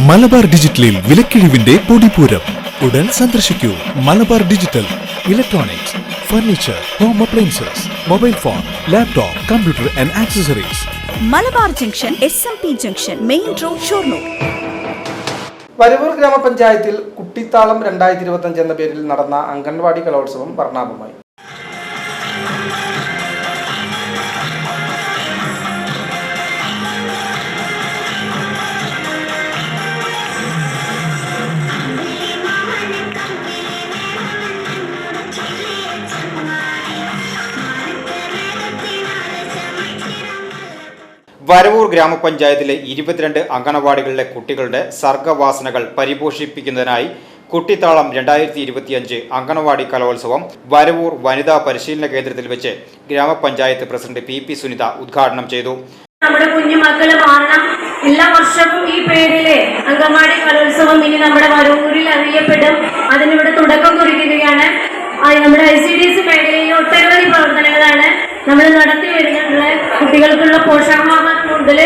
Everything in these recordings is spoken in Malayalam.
മലബാർ ഡിജിറ്റലിൽ വിലക്കിഴിവിന്റെ പൊടിപൂരം. ഉടൻ സന്ദർശിക്കൂ Malabar digital. Electronics, furniture, home appliances, mobile phone, laptop, computer and accessories. Malabar junction, SMP junction, main road, Shoranur. Varavoor ഗ്രാമപഞ്ചായത്തിൽ കുട്ടിത്താളം 2025 എന്ന പേരിൽ നടന്ന അംഗൻവാടി കലോത്സവം വർണ്ണാഭമായി. വരവൂർ ഗ്രാമപഞ്ചായത്തിലെ 22 അംഗനവാടികളിലെ കുട്ടികളുടെ സർഗവാസനകൾ പരിപോഷിപ്പിക്കുന്നതിനായി കുട്ടിത്താളം 2025 അംഗനവാടി കലോത്സവം വരവൂർ വനിതാ പരിശീലന കേന്ദ്രത്തിൽ വെച്ച് ഗ്രാമപഞ്ചായത്ത് പ്രസിഡന്റ് PP സുനിത ഉദ്ഘാടനം ചെയ്തു. നമ്മുടെ കുഞ്ഞുമക്കള് മാറണം. എല്ലാ വർഷവും ഈ പേരിലെ അംഗനവാടി കലോത്സവം ഇനി നമ്മുടെ വരവൂരിൽ അറിയപ്പെടും. അതിനിവിടെ തുടക്കം കുറിക്കുകയാണ്. നമ്മുടെ ICDC മേഖലയിൽ ഒട്ടനവധി പ്രവർത്തനങ്ങളാണ് നമ്മൾ നടത്തി വരുന്നത്. കുട്ടികൾക്കുള്ള പോഷകാഹാരം മുതൽ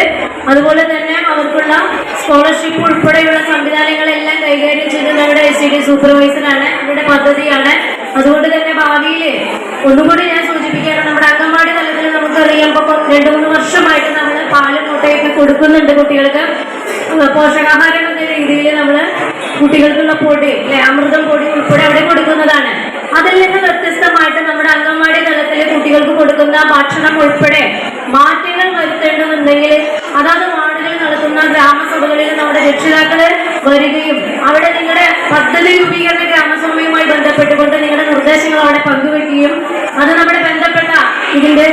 അതുപോലെ തന്നെ അവർക്കുള്ള സ്കോളർഷിപ്പ് ഉൾപ്പെടെയുള്ള സംവിധാനങ്ങളെല്ലാം കൈകാര്യം ചെയ്ത് നമ്മുടെ ICD സൂപ്പർവൈസറാണ്, അവരുടെ പദ്ധതിയാണ്. അതുകൊണ്ട് തന്നെ ഭാവിയിൽ ഒന്നുകൂടി ഞാൻ സൂചിപ്പിക്കുകയാണ്, നമ്മുടെ അംഗൻവാടി തലത്തിൽ നമുക്കറിയാം, ഇപ്പോൾ 2-3 വർഷമായിട്ട് നമ്മൾ പാലും മുട്ടയൊക്കെ കൊടുക്കുന്നുണ്ട് കുട്ടികൾക്ക്. പോഷകാഹാരം എന്ന രീതിയിൽ നമ്മൾ കുട്ടികൾക്കുള്ള പൊടി, അമൃതം പൊടി ഉൾപ്പെടെ അവിടെ കൊടുക്കുന്നതാണ്. അതിൽ നിന്ന് വ്യത്യസ്തമായിട്ട് നമ്മുടെ അംഗൻവാടി തലത്തിൽ കുട്ടികൾക്ക് കൊടുക്കുന്ന ഭക്ഷണം ഉൾപ്പെടെ മാറ്റങ്ങൾ വരുത്തേണ്ടതുണ്ടെങ്കിൽ അതാത് വാർഡുകളിൽ നടത്തുന്ന ഗ്രാമസഭകളിൽ നമ്മുടെ രക്ഷിതാക്കള് വരികയും അവിടെ നിങ്ങളുടെ പദ്ധതി രൂപീകരണ ഗ്രാമസഭയുമായി ബന്ധപ്പെട്ടുകൊണ്ട് നിങ്ങളുടെ നിർദ്ദേശങ്ങൾ അവിടെ പങ്കുവെക്കുകയും അത് നമ്മുടെ ബന്ധപ്പെട്ട ഇതിന്റെ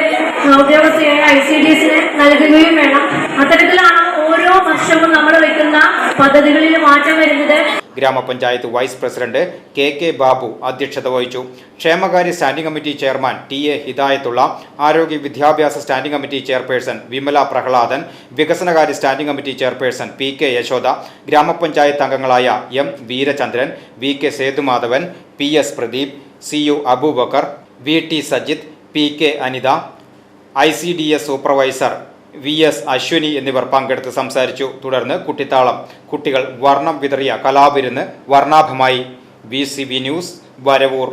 ഉദ്യോഗസ്ഥയായ ICDC നൽകുകയും വേണം. അത്തരത്തിലാണ് ഓരോ വർഷവും നമ്മൾ വെക്കുന്ന പദ്ധതികളിൽ മാറ്റം വരുന്നത്. ഗ്രാമപഞ്ചായത്ത് വൈസ് പ്രസിഡന്റ് KK ബാബു അധ്യക്ഷത വഹിച്ചു. ക്ഷേമകാര്യ standing committee chairman TA Hidayathulla, ആരോഗ്യ വിദ്യാഭ്യാസ standing committee chairperson Vimala Prahladan, വികസനകാര്യ standing committee chairperson PK Yashoda, ഗ്രാമപഞ്ചായത്ത് അംഗങ്ങളായ M Veerachandran, VK Sethumadhavan, PS Pradeep, CU Aboobacker, VT Sajith, PK Anitha, ICDS supervisor VS Ashwini എന്നിവർ പങ്കെടുത്ത് സംസാരിച്ചു. തുടർന്ന് കുട്ടിത്താളം കുട്ടികൾ വർണ്ണം വിതറിയ കലാവിരുന്ന് വർണ്ണാഭമായി. VCB news, Varavoor.